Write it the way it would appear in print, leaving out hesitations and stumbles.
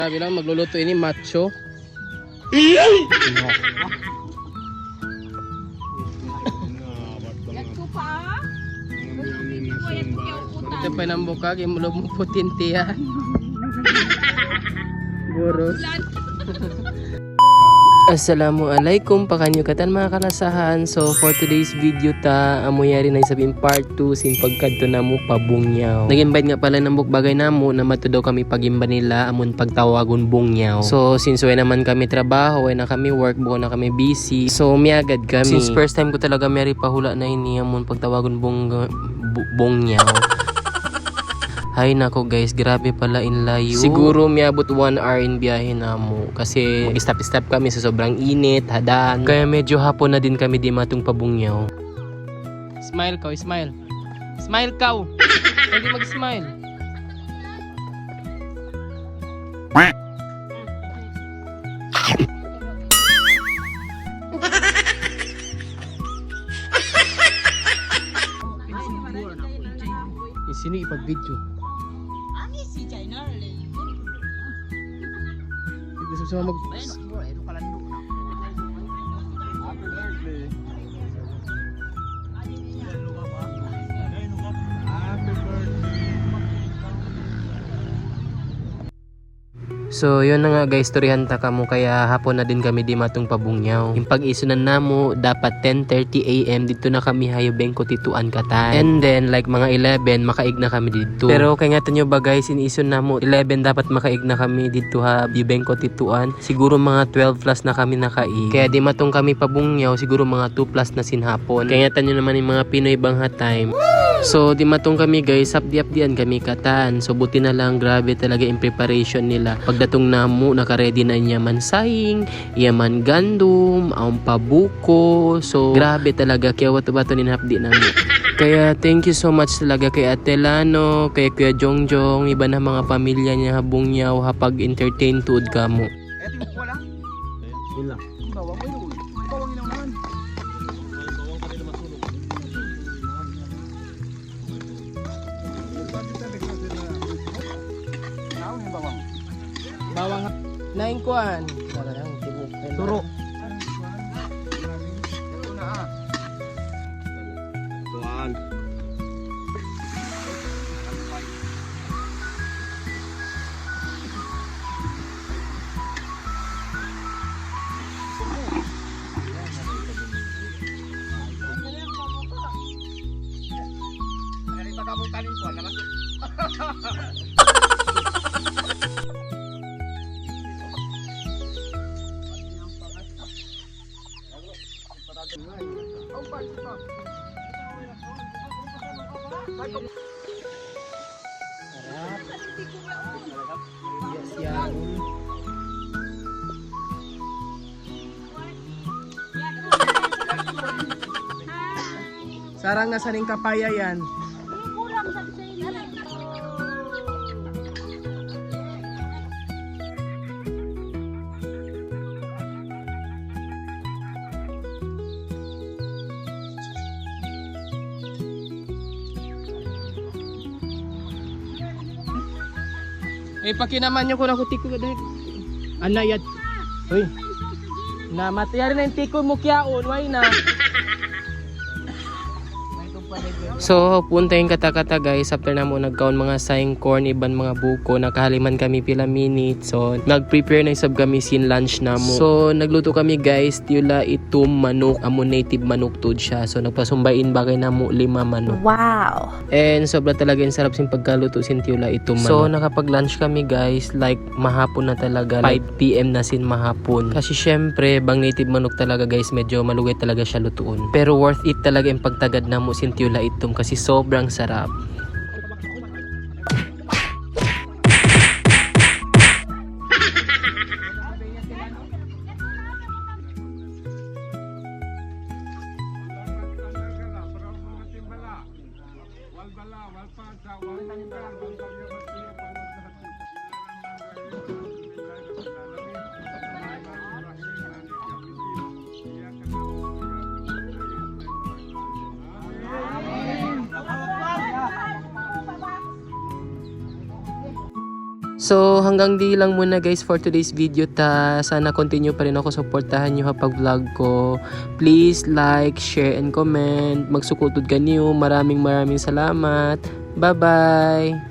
Sabi lang magluluto ini macho. Ito pa ng bukag, yung mulog mo putinti yan. Boros. Assalamualaikum pakanyukatan mga kalasahan. So for today's video ta amoyari na sabihin part 2 sin pagkadto namo pabungyaw. Nag-invite nga pala ng bukbagay namo na matudaw kami pagimba nila amon pagtawagon bungyaw. So since way naman kami trabaho, way na kami work, buo na kami busy. So miagad kami. Since first time ko talaga meri pahula na ini amon pagtawagon bungyaw. Hay nako guys, grabe pala in layo. Siguro miabot 1 hour in biyahe namo kasi mag-stop kami sa sobrang init, hadan. Kaya medyo hapon na din kami di matong pabungyaw. Smile ka, smile. Smile ka. Hindi mag-smile. Sini ipag-video. Si China Gusto sa mag So yun na nga guys, turihan ta kamo kaya hapon na din kami di matong pabungyaw. Yung pag-isunan namo dapat 10:30 AM dito na kami hayo bengko tituan katan. And then like mga 11 makaig na kami dito. Pero kay nga tanyo ba guys, inisun namo 11 dapat makaig na kami dito ha bengko tituan. Siguro mga 12 plus na kami nakaig. Kaya di matong kami pabungyaw siguro mga 2 plus na sinhapon. Kaya nga tanyo naman yung mga Pinoy bangha time. So di matong kami guys, hapdi-hapdian kami katan. So buti na lang, grabe talaga yung preparation nila. Pagdatong namo naka-ready na niya man saing, yaman gandum, ang pabuko. So grabe talaga kaya wato-wato nin hapdi namo. Kaya thank you so much talaga kay Ate Lano, kay Kuya Jongjong, iba na mga pamilya niya habungyaw hapag entertain tuod kamo. Eto ko lang. Bila. Bawang mo yun. Bawang ilaw naman. Bawang naing kuan. Wala lang tibok. Turo. Ito na ah. Tuan. Yes, yan. Sarang nasa ning kapaya yan. Eh pakinaman nyo ko na tiko dahil. Anayad. Hoy. Na matiyari na yung tiko mo kyaon, why na? So, punta yung kata-kata guys. After na mo nagkaon mga saing corn, iban mga buko. Nakahaliman kami pila minutes. So, nag-prepare na isab kami sin lunch na mo. So, nagluto kami guys. Tiyula itum manok. Amo native manoktud siya. So, nagpasumbain bagay na mo 5 manok. Wow. And sobra talaga yung sarap sin pagkaluto sin tiyula itum manok. So, nakapag-lunch kami guys. Like, mahapon na talaga. 5 PM na sin mahapon. Kasi syempre, bang native manok talaga guys. Medyo malugay talaga siya lutuon. Pero worth it talaga yung pagtagad na mo sin tiyula itum. Kasi sobrang sarap. So hanggang di lang muna guys for today's video ta. Sana continue pa rin ako suportahan nyo pag vlog ko. Please like, share, and comment. Magsukutod ka niyo. Maraming salamat. Bye-bye!